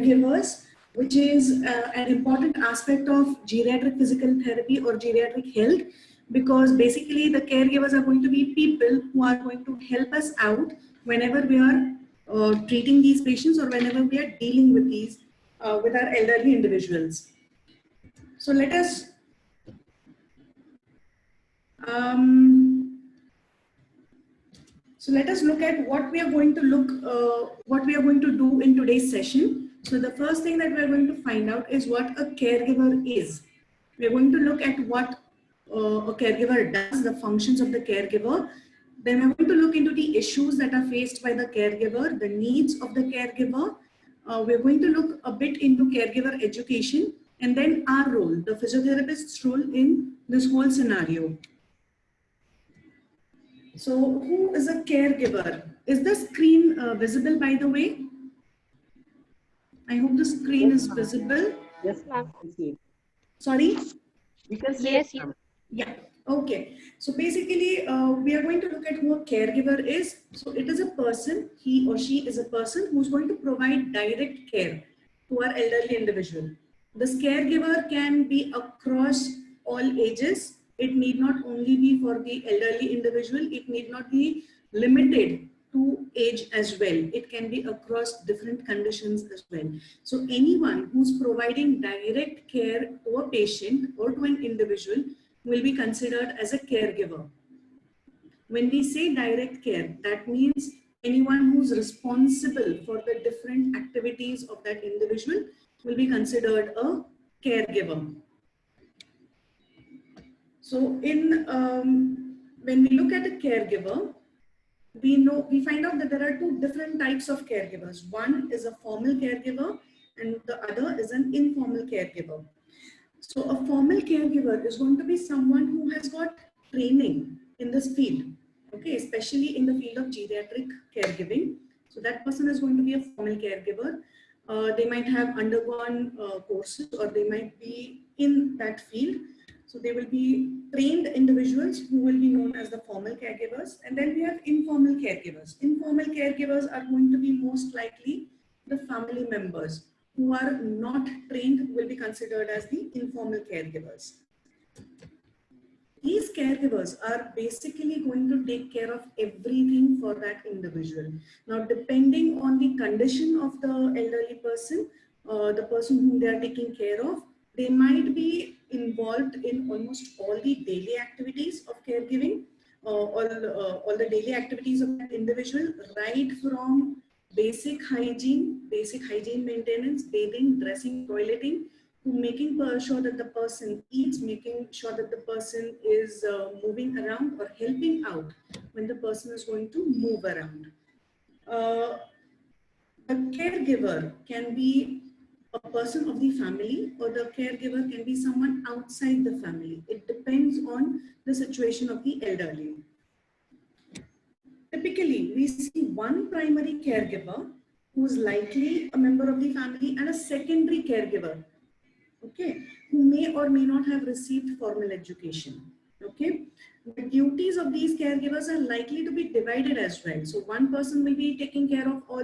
caregivers, which is an important aspect of geriatric physical therapy or geriatric health, because basically the caregivers are going to be people who are going to help us out whenever we are treating these patients or whenever we are dealing with these with our elderly individuals. So let us look at what we are going to do in today's session. So the first thing that we are going to find out is what a caregiver is. We are going to look at what a caregiver does, the functions of the caregiver. Then we're going to look into the issues that are faced by the caregiver, the needs of the caregiver. We're going to look a bit into caregiver education, and then our role, the physiotherapist's role in this whole scenario. So who is a caregiver? Is the screen visible, by the way? I hope the screen is visible. Yes, ma'am. Sorry? We can see yes, it, ma'am. Yeah, okay. So basically, we are going to look at who a caregiver is. So it is a person, he or she is a person who's going to provide direct care to our elderly individual. This caregiver can be across all ages. It need not only be for the elderly individual, it need not be limited to age as well. It can be across different conditions as well. So anyone who's providing direct care to a patient or to an individual will be considered as a caregiver. When we say direct care, that means anyone who's responsible for the different activities of that individual will be considered a caregiver. So when we look at a caregiver, we find out that there are two different types of caregivers. One is a formal caregiver and the other is an informal caregiver. So a formal caregiver is going to be someone who has got training in this field, okay, especially in the field of geriatric caregiving. So that person is going to be a formal caregiver. They might have undergone courses or they might be in that field. So they will be trained individuals who will be known as the formal caregivers. And then we have informal caregivers. Informal caregivers are going to be most likely the family members who are not trained, will be considered as the informal caregivers. These caregivers are basically going to take care of everything for that individual. Now, depending on the condition of the elderly person, the person whom they are taking care of, they might be involved in almost all the daily activities of caregiving, all the daily activities of that individual, right from basic hygiene maintenance, bathing, dressing, toileting, to making sure that the person eats, making sure that the person is moving around or helping out when the person is going to move around. The caregiver can be a person of the family, or the caregiver can be someone outside the family. It depends on the situation of the elderly. Typically, we see one primary caregiver who is likely a member of the family and a secondary caregiver, okay, who may or may not have received formal education. Okay, the duties of these caregivers are likely to be divided as well. So one person will be taking care of all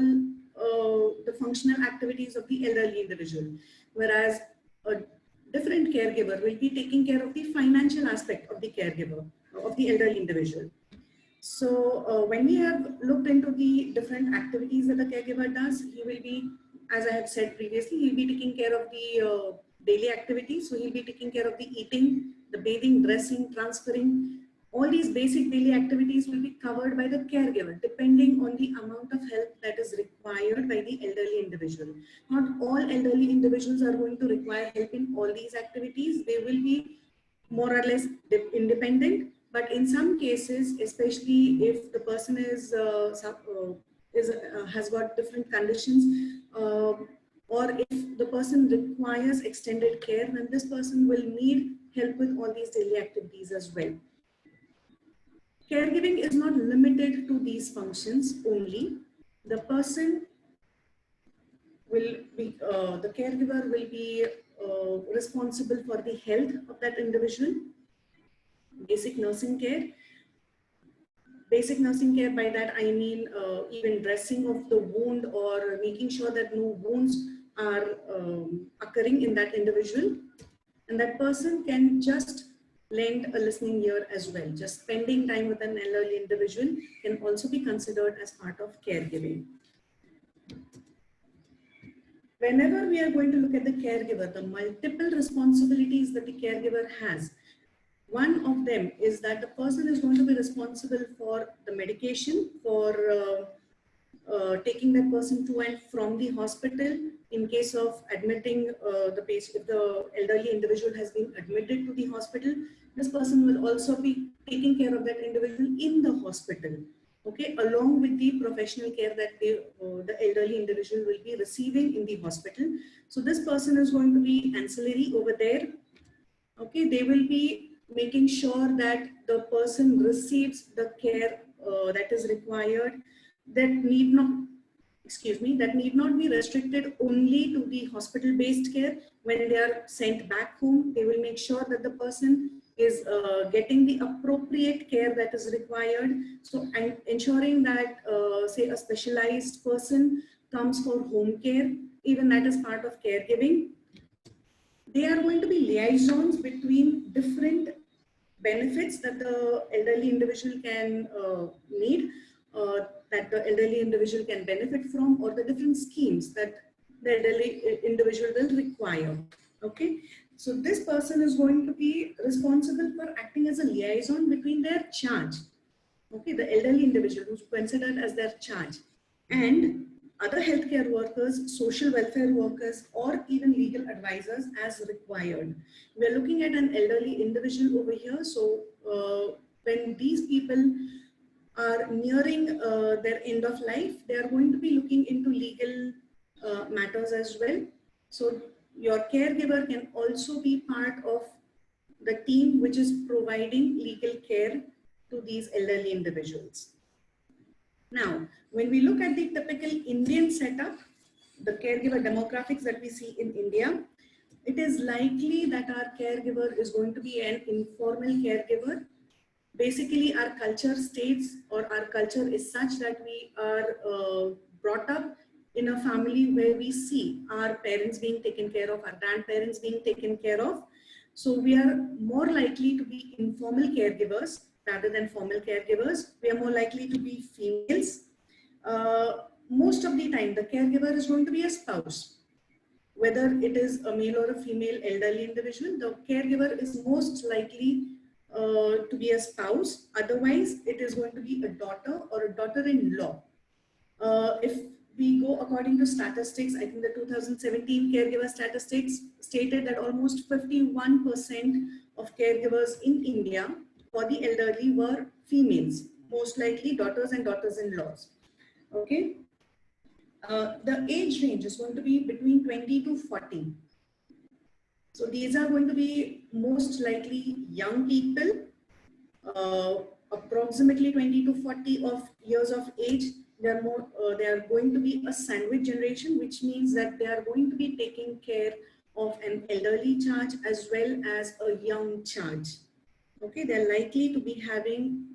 the functional activities of the elderly individual, whereas a different caregiver will be taking care of the financial aspect of the caregiver, of the elderly individual. So when we have looked into the different activities that the caregiver does, he will be, as I have said previously, he'll be taking care of the daily activities. So he'll be taking care of the eating, the bathing, dressing, transferring. All these basic daily activities will be covered by the caregiver, depending on the amount of help that is required by the elderly individual. Not all elderly individuals are going to require help in all these activities. They will be more or less independent. But in some cases, especially if the person has got different conditions, or if the person requires extended care, then this person will need help with all these daily activities as well. Caregiving is not limited to these functions only. The person will be, the caregiver will be responsible for the health of that individual. Basic nursing care. Basic nursing care, by that I mean even dressing of the wound or making sure that no wounds are occurring in that individual, and that person can just lend a listening ear as well. Just spending time with an elderly individual can also be considered as part of caregiving. Whenever we are going to look at the caregiver, the multiple responsibilities that the caregiver has, one of them is that the person is going to be responsible for the medication, for taking that person to and from the hospital. In case of admitting the patient, if the elderly individual has been admitted to the hospital, this person will also be taking care of that individual in the hospital, okay, along with the professional care that the elderly individual will be receiving in the hospital. So this person is going to be ancillary over there. Okay, they will be making sure that the person receives the care that is required, that need not, excuse me, that need not be restricted only to the hospital-based care. When they are sent back home, they will make sure that the person is getting the appropriate care that is required. So, and ensuring that, say, a specialized person comes for home care, even that is part of caregiving. They are going to be liaisons between different benefits that the elderly individual can need, that the elderly individual can benefit from, or the different schemes that the elderly individual will require. Okay, so this person is going to be responsible for acting as a liaison between their charge, okay, the elderly individual who's considered as their charge, and other healthcare workers, social welfare workers, or even legal advisors as required. We are looking at an elderly individual over here. So when these people are nearing their end of life, they are going to be looking into legal matters as well. So your caregiver can also be part of the team which is providing legal care to these elderly individuals. Now, when we look at the typical Indian setup, the caregiver demographics that we see in India, it is likely that our caregiver is going to be an informal caregiver. Basically, our culture states, or our culture is such that we are brought up in a family where we see our parents being taken care of, our grandparents being taken care of. So we are more likely to be informal caregivers rather than formal caregivers. We are more likely to be females. Most of the time, the caregiver is going to be a spouse. Whether it is a male or a female elderly individual, the caregiver is most likely to be a spouse. Otherwise, it is going to be a daughter or a daughter-in-law. If we go according to statistics, I think the 2017 caregiver statistics stated that almost 51% of caregivers in India for the elderly were females, most likely daughters and daughters-in-laws. Okay. The age range is going to be between 20 to 40. So these are going to be most likely young people, approximately 20 to 40 of years of age. They are going to be a sandwich generation, which means that they are going to be taking care of an elderly charge as well as a young charge. Okay, they're likely to be having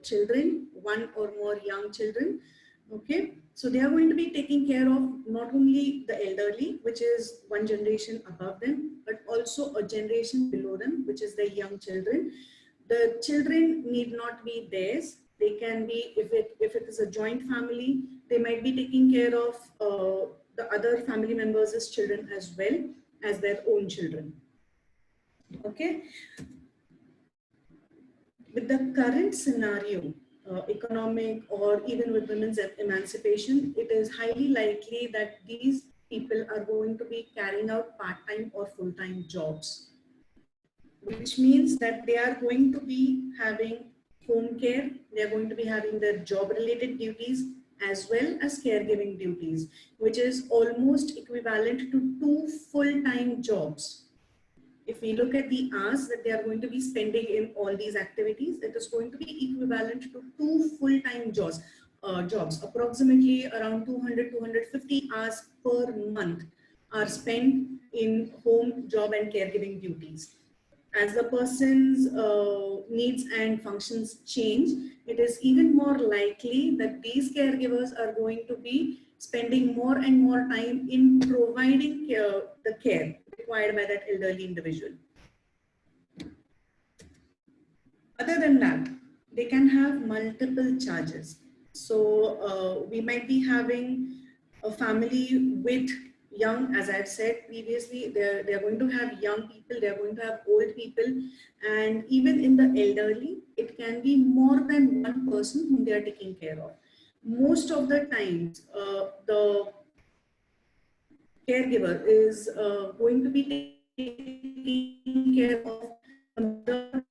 children, one or more young children. Okay, so they are going to be taking care of not only the elderly, which is one generation above them, but also a generation below them, which is the young children. The children need not be theirs. They can be, if it is a joint family, they might be taking care of the other family members' children as well as their own children. Okay. With the current scenario, economic or even with women's emancipation, it is highly likely that these people are going to be carrying out part-time or full-time jobs, which means that they are going to be having home care, they are going to be having their job-related duties as well as caregiving duties, which is almost equivalent to 2 full-time jobs. If we look at the hours that they are going to be spending in all these activities, it is going to be equivalent to 2 full-time jobs. Approximately around 200-250 hours per month are spent in home, job and caregiving duties. As the person's needs and functions change, it is even more likely that these caregivers are going to be spending more and more time in providing the care required by that elderly individual. Other than that, they can have multiple charges. So we might be having a family with young, as I've said previously, they're going to have young people, they're going to have old people, and even in the elderly, it can be more than one person whom they are taking care of. Most of the times, the caregiver is going to be taking care of the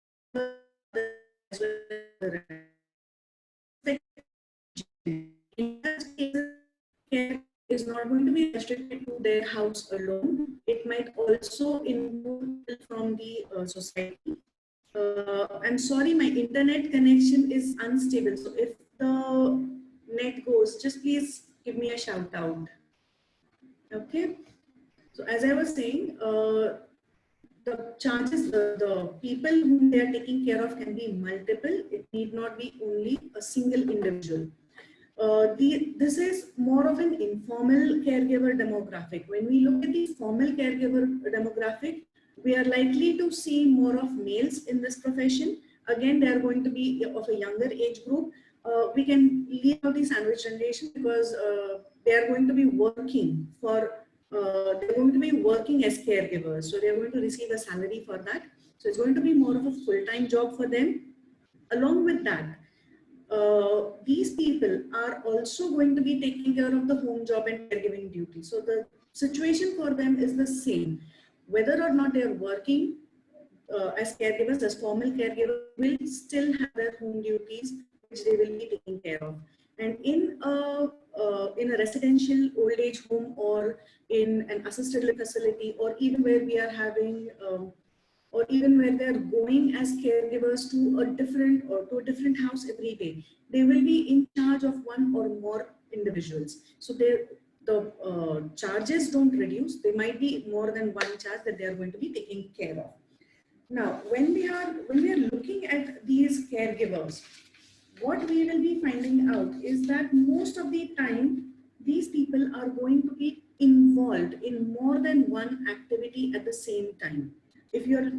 mother as well as the in that case, care is not going to be restricted to their house alone. It might also include people from the society. I'm sorry, my internet connection is unstable. So if the net goes, just please give me a shout out. Okay. So as I was saying, the chances, the people whom they are taking care of can be multiple. It need not be only a single individual. This is more of an informal caregiver demographic. When we look at the formal caregiver demographic, we are likely to see more of males in this profession. Again, they are going to be of a younger age group. We can leave out the sandwich generation because they are going to be working for, they're going to be working as caregivers. So they're going to receive a salary for that. So it's going to be more of a full-time job for them. Along with that, these people are also going to be taking care of the home job and caregiving duty. So the situation for them is the same. Whether or not they are working as caregivers, as formal caregivers, will still have their home duties, which they will be taking care of. And in a residential old age home or in an assisted living facility, or even where we are having or even when they're going as caregivers to a different house every day, they will be in charge of one or more individuals. So the charges don't reduce. There might be more than one charge that they are going to be taking care of. Now, when we are looking at these caregivers, what we will be finding out is that most of the time, these people are going to be involved in more than one activity at the same time. If you're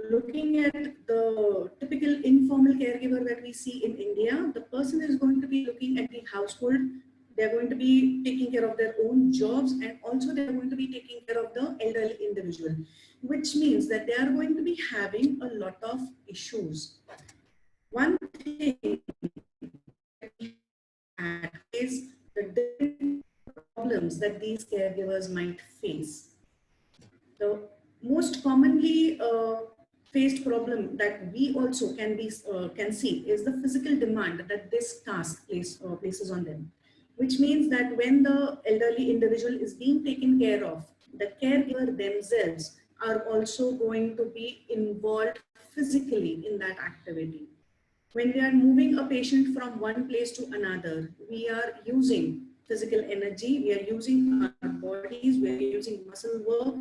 looking at the typical informal caregiver that we see in India, the person is going to be looking at the household. They're going to be taking care of their own jobs, and also they're going to be taking care of the elderly individual, which means that they are going to be having a lot of issues. One thing is the different problems that these caregivers might face. The most commonly faced problem that we also can see is the physical demand that this task places on them, which means that when the elderly individual is being taken care of, the caregiver themselves are also going to be involved physically in that activity. When we are moving a patient from one place to another, we are using physical energy, we are using our bodies, we are using muscle work,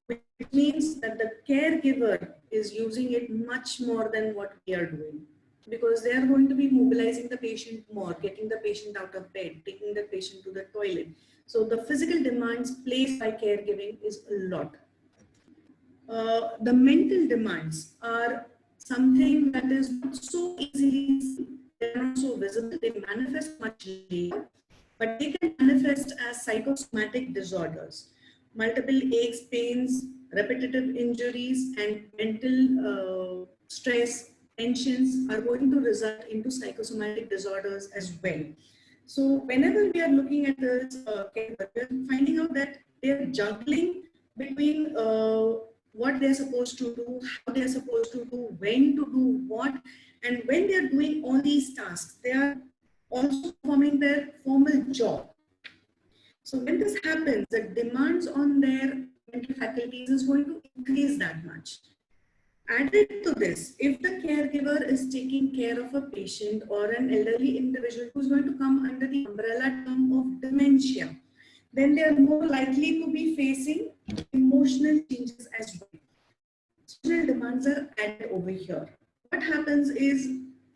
which means that the caregiver is using it much more than what we are doing, because they are going to be mobilizing the patient more, getting the patient out of bed, taking the patient to the toilet. So the physical demands placed by caregiving is a lot. The mental demands are something that is not so easily seen. They're not so visible. They manifest much later, but they can manifest as psychosomatic disorders. Multiple aches, pains, repetitive injuries, and mental stress, tensions are going to result into psychosomatic disorders as well. So whenever we are looking at this caregiver, we are finding out that they are juggling between what they're supposed to do, how they're supposed to do, when to do what, and when they're doing all these tasks, they are also performing their formal job. So when this happens, the demands on their mental faculties is going to increase that much. Added to this, if the caregiver is taking care of a patient or an elderly individual who's going to come under the umbrella term of dementia, then they are more likely to be facing emotional changes as well. Social demands are added over here. What happens is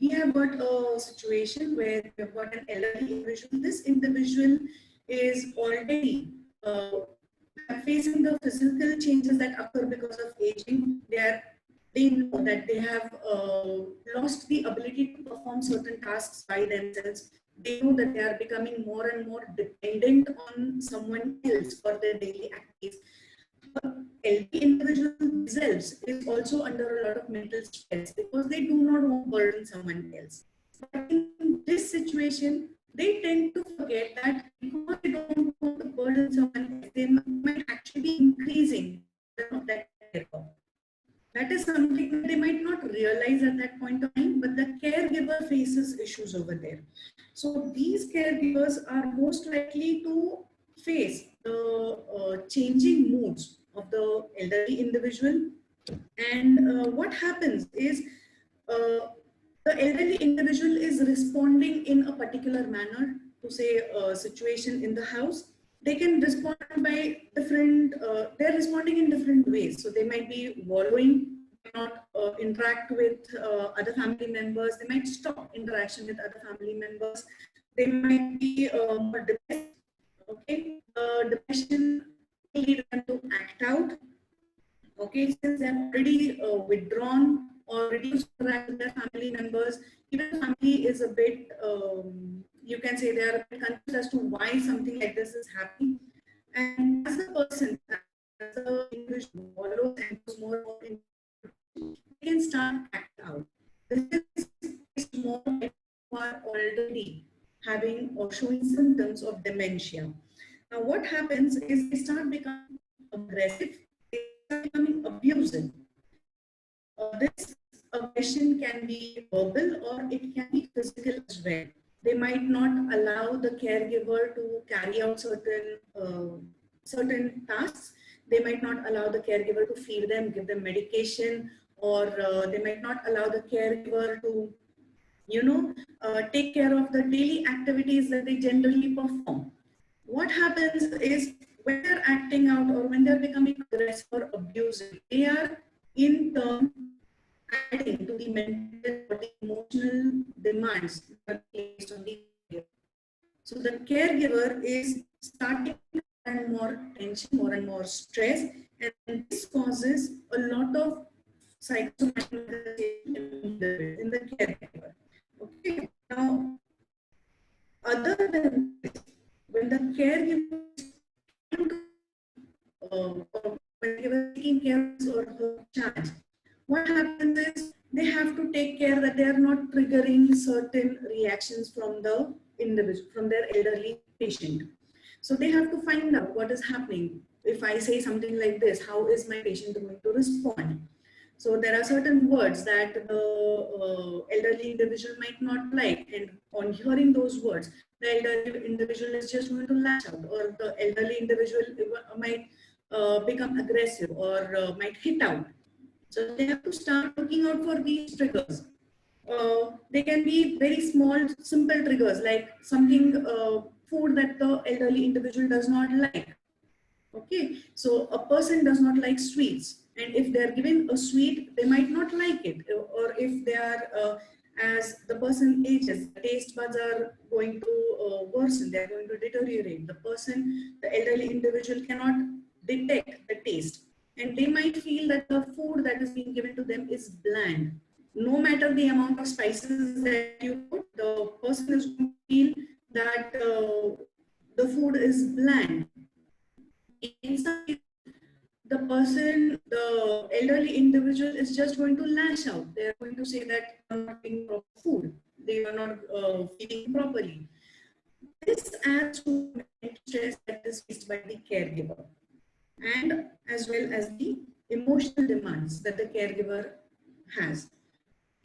we have got a situation where we have got an elderly individual. This individual is already facing the physical changes that occur because of aging. They know that they have lost the ability to perform certain tasks by themselves. They know that they are becoming more and more dependent on someone else for their daily activities. Elderly individuals themselves is also under a lot of mental stress because they do not want to burden someone else. But in this situation, they tend to forget that because they don't want to burden someone else, they might actually be increasing the burden of that caregiver. That is something that they might not realize at that point of time, but the caregiver faces issues over there. So these caregivers are most likely to face the changing moods of the elderly individual. And what happens is the elderly individual is responding in a particular manner to say a situation in the house. They can respond by different, they're responding in different ways. So they might be wallowing, not interact with other family members. They might stop interaction with other family members. They might be more depressed. Okay, depression will lead them to act out. Okay, since they're already withdrawn or reduced interact with their family members, even family is a bit, you can say they are a bit confused as to why something like this is happening. And as the person, as the individual follows and goes more in, they can start act out. This is more like who are already having or showing symptoms of dementia. Now, what happens is they start becoming aggressive, they start becoming abusive. This aggression can be verbal or it can be physical as well. They might not allow the caregiver to carry out certain tasks. They might not allow the caregiver to feed them, give them medication, or they might not allow the caregiver to, take care of the daily activities that they generally perform. What happens is when they're acting out or when they're becoming aggressive or abusive, they are in turn adding to the mental or the emotional demands that are placed on the caregiver. So the caregiver is starting more and more tension, more and more stress, and this causes a lot of psychosomatic manifestation in the caregiver. Okay, now other than this, when the caregiver or when taking care of his or her child, what happens is they have to take care that they are not triggering certain reactions from the individual, from their elderly patient. So they have to find out what is happening. If I say something like this, how is my patient going to respond? So there are certain words that the elderly individual might not like, and on hearing those words, the elderly individual is just going to lash out, or the elderly individual might become aggressive or might hit out. So they have to start looking out for these triggers. They can be very small, simple triggers like something, food that the elderly individual does not like. Okay, so a person does not like sweets, and if they're given a sweet, they might not like it, or if they are, as the person ages, the taste buds are going to worsen, they're going to deteriorate. The elderly individual cannot detect the taste, and they might feel that the food that is being given to them is bland. No matter the amount of spices that you put, the person is going to feel that the food is bland. Inside, the elderly individual is just going to lash out. They are going to say that I'm not getting proper food. They are not feeding properly. This adds to mental stress that is faced by the caregiver, and as well as the emotional demands that the caregiver has.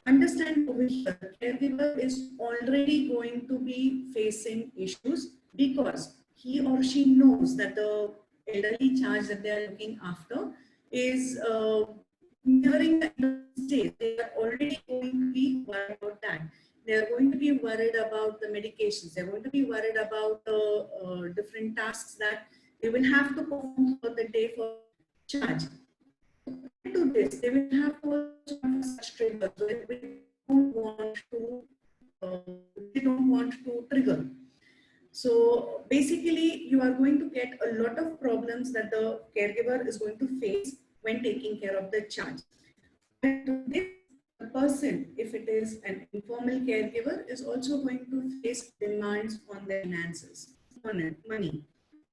Understand over here, the caregiver is already going to be facing issues because he or she knows that the elderly charge that they are looking after is nearing the end of the stage. They are already going to be worried about that. They are going to be worried about the medications. They are going to be worried about the different tasks that they will have to perform for the day for charge. To this, they will have to such triggers with don't want to trigger. So basically, you are going to get a lot of problems that the caregiver is going to face when taking care of the child. And this person, if it is an informal caregiver, is also going to face demands on their finances, on money.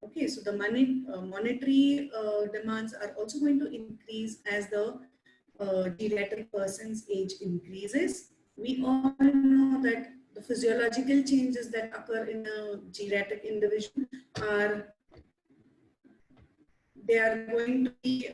Okay, so the monetary demands are also going to increase as the geriatric person's age increases. We all know that the physiological changes that occur in a geriatric individual are, they are going to be,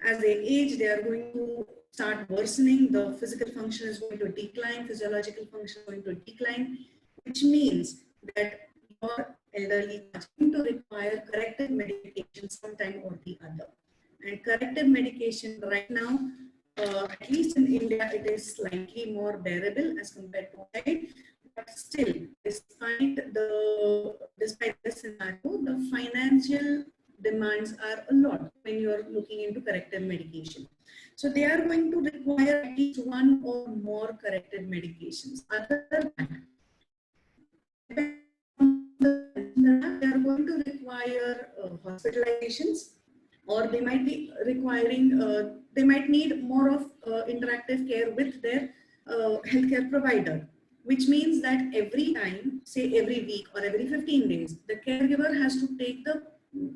as they age, they are going to start worsening. The physical function is going to decline, physiological function is going to decline, which means that your elderly is going to require corrective medication sometime or the other. And corrective medication right now, at least in India, it is slightly more bearable as compared to outside. But still, despite the scenario, the financial demands are a lot when you are looking into corrective medication. So they are going to require at least one or more corrective medications. Other than that, they are going to require hospitalizations, or they might be requiring, they might need more of interactive care with their healthcare provider, which means that every time, say every week or every 15 days, the caregiver has to take the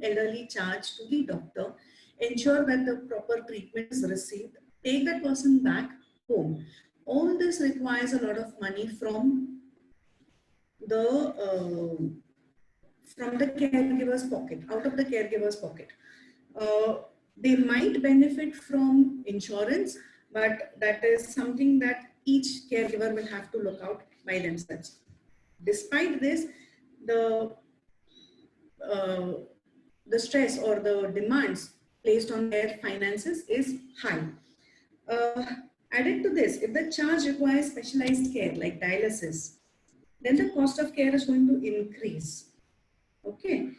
elderly charge to the doctor, ensure that the proper treatment is received, take that person back home. All this requires a lot of money from the caregiver's pocket, out of the caregiver's pocket. They might benefit from insurance, but that is something that each caregiver will have to look out by themselves. Despite this, the stress or the demands placed on their finances is high. Added to this, if the charge requires specialized care like dialysis, then the cost of care is going to increase. Okay.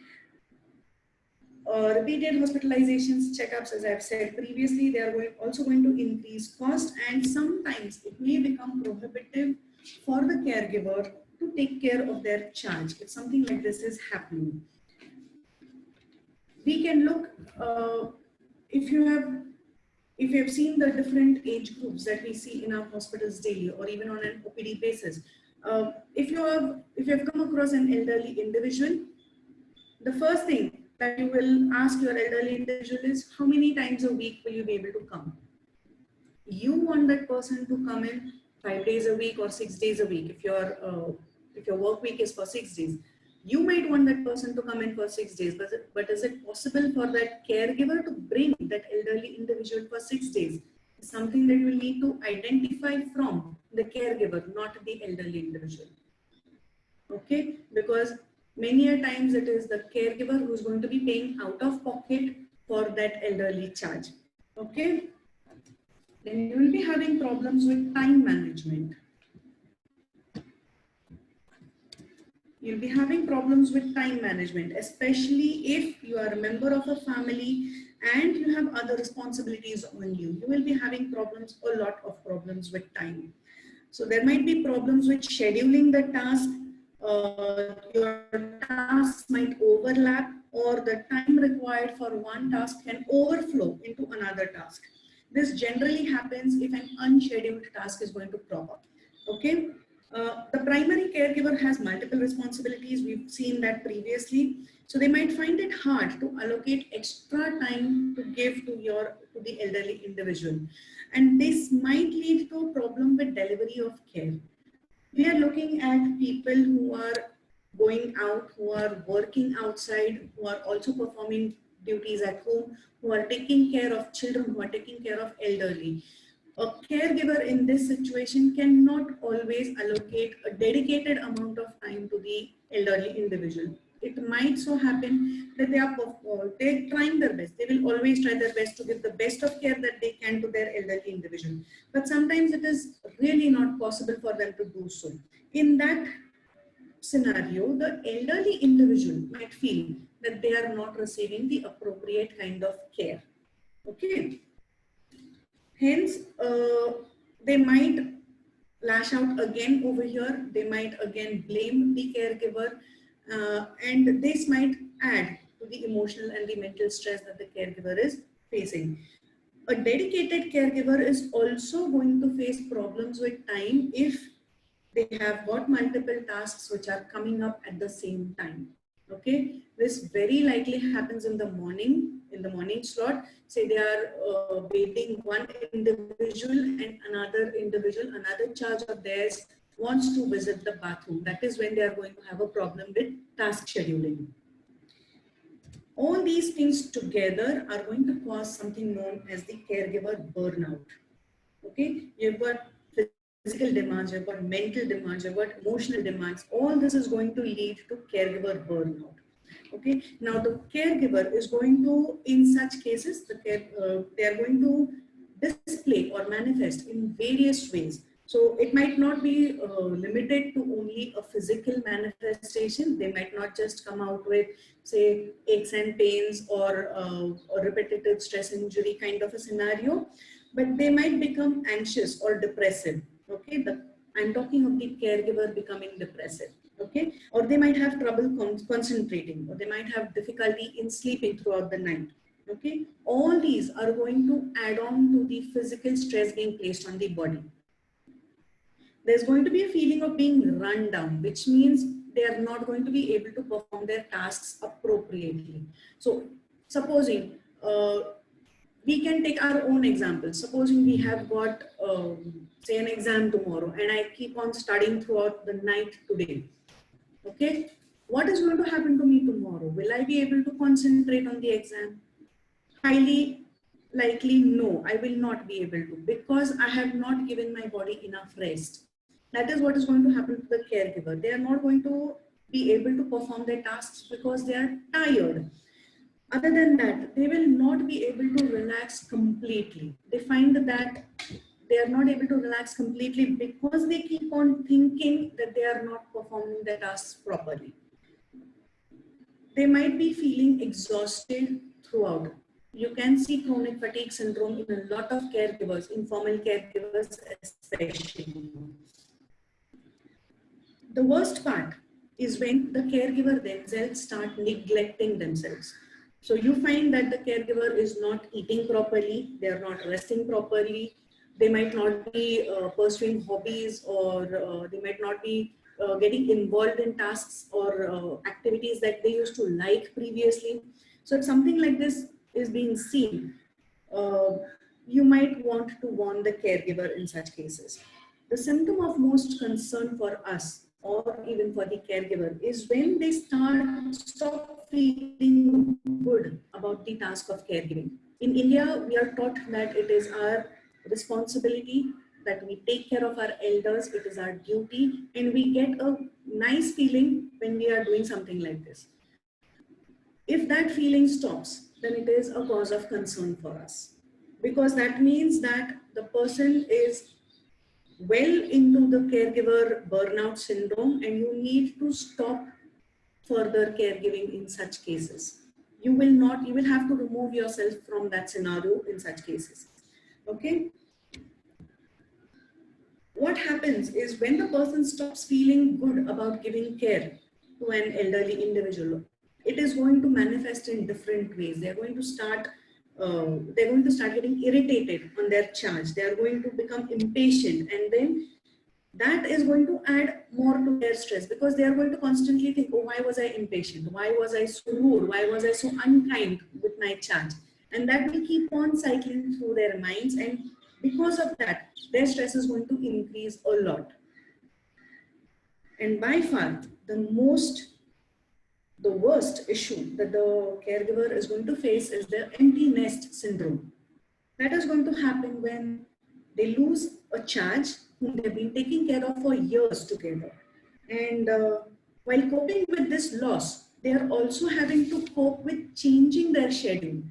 Repeated hospitalizations, checkups, as I've said previously, they are also going to increase cost, and sometimes it may become prohibitive for the caregiver to take care of their charge if something like this is happening. We can look, if you have seen the different age groups that we see in our hospitals daily or even on an OPD basis, if you have come across an elderly individual, the first thing that you will ask your elderly individual is, how many times a week will you be able to come? You want that person to come in 5 days a week or 6 days a week. If your work week is for 6 days, you might want that person to come in for 6 days, but is it possible for that caregiver to bring that elderly individual for 6 days? It's something that you will need to identify from the caregiver, not the elderly individual. Okay, because many a times it is the caregiver who is going to be paying out of pocket for that elderly charge. Okay, then you will be having problems with time management. You'll be having problems with time management, especially if you are a member of a family and you have other responsibilities on you. You will be having problems, a lot of problems with time. So there might be problems with scheduling the task. Your tasks might overlap, or the time required for one task can overflow into another task. This generally happens if an unscheduled task is going to crop up. Okay. The primary caregiver has multiple responsibilities. We've seen that previously. So they might find it hard to allocate extra time to give to the elderly individual. And this might lead to a problem with delivery of care. We are looking at people who are going out, who are working outside, who are also performing duties at home, who are taking care of children, who are taking care of elderly. A caregiver in this situation cannot always allocate a dedicated amount of time to the elderly individual. It might so happen that they're trying their best. They will always try their best to give the best of care that they can to their elderly individual. But sometimes it is really not possible for them to do so. In that scenario, the elderly individual might feel that they are not receiving the appropriate kind of care. Okay. Hence, They might lash out again over here. They might again blame the caregiver, and this might add to the emotional and the mental stress that the caregiver is facing. A dedicated caregiver is also going to face problems with time if they have got multiple tasks which are coming up at the same time. Okay, this very likely happens in the morning slot. Say they are waiting one individual and another charge of theirs wants to visit the bathroom. That is when they are going to have a problem with task scheduling. All these things together are going to cause something known as the caregiver burnout. Okay, you've got physical demands, you've got mental demands, you've got emotional demands. All this is going to lead to caregiver burnout. Okay, now the caregiver is going to, in such cases, they are going to display or manifest in various ways. So it might not be limited to only a physical manifestation. They might not just come out with, say, aches and pains or a repetitive stress injury kind of a scenario, but they might become anxious or depressive. Okay, I'm talking of the caregiver becoming depressive. Okay, or they might have trouble concentrating, or they might have difficulty in sleeping throughout the night. Okay, all these are going to add on to the physical stress being placed on the body. There's going to be a feeling of being run down, which means they are not going to be able to perform their tasks appropriately. So supposing we can take our own example. Supposing we have got say an exam tomorrow and I keep on studying throughout the night today. Okay, what is going to happen to me tomorrow? Will I be able to concentrate on the exam? Highly likely no, I will not be able to, because I have not given my body enough rest. That is what is going to happen to the caregiver. They are not going to be able to perform their tasks because they are tired. Other than that, they will not be able to relax completely. They find that they are not able to relax completely because they keep on thinking that they are not performing their tasks properly. They might be feeling exhausted throughout. You can see chronic fatigue syndrome in a lot of caregivers, informal caregivers especially. The worst part is when the caregiver themselves start neglecting themselves. So you find that the caregiver is not eating properly, they are not resting properly, they might not be pursuing hobbies, or they might not be getting involved in tasks or activities that they used to like previously. So if something like this is being seen, you might want to warn the caregiver in such cases. The symptom of most concern for us or even for the caregiver is when they stop feeling good about the task of caregiving. In India, we are taught that it is our responsibility, that we take care of our elders, it is our duty, and we get a nice feeling when we are doing something like this. If that feeling stops, then it is a cause of concern for us, because that means that the person is well into the caregiver burnout syndrome, and you need to stop further caregiving in such cases. You will have to remove yourself from that scenario in such cases. Okay. What happens is when the person stops feeling good about giving care to an elderly individual, it is going to manifest in different ways. They're going to start getting irritated on their charge. They are going to become impatient, and then that is going to add more to their stress, because they are going to constantly think, oh, why was I impatient? Why was I so rude? Why was I so unkind with my charge? And that will keep on cycling through their minds, and because of that, their stress is going to increase a lot. And by far, the worst issue that the caregiver is going to face is the empty nest syndrome. That is going to happen when they lose a charge whom they've been taking care of for years together. And while coping with this loss, they are also having to cope with changing their schedule.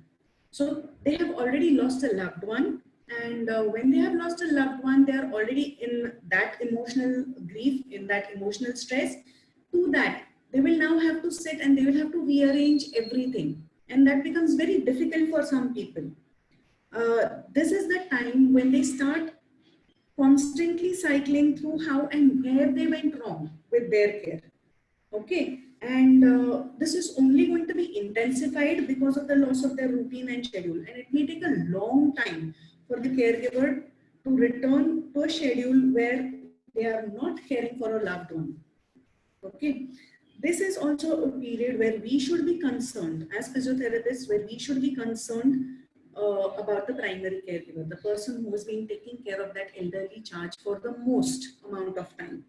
So they have already lost a loved one, and when they have lost a loved one, they are already in that emotional grief, in that emotional stress. To that, they will now have to sit and they will have to rearrange everything, and that becomes very difficult for some people. This is the time when they start constantly cycling through how and where they went wrong with their care. Okay, and this is only going to be intensified because of the loss of their routine and schedule, and it may take a long time for the caregiver to return to a schedule where they are not caring for a loved one. Okay, this is also a period where we should be concerned as physiotherapists, where we should be concerned about the primary caregiver, the person who has been taking care of that elderly charge for the most amount of time.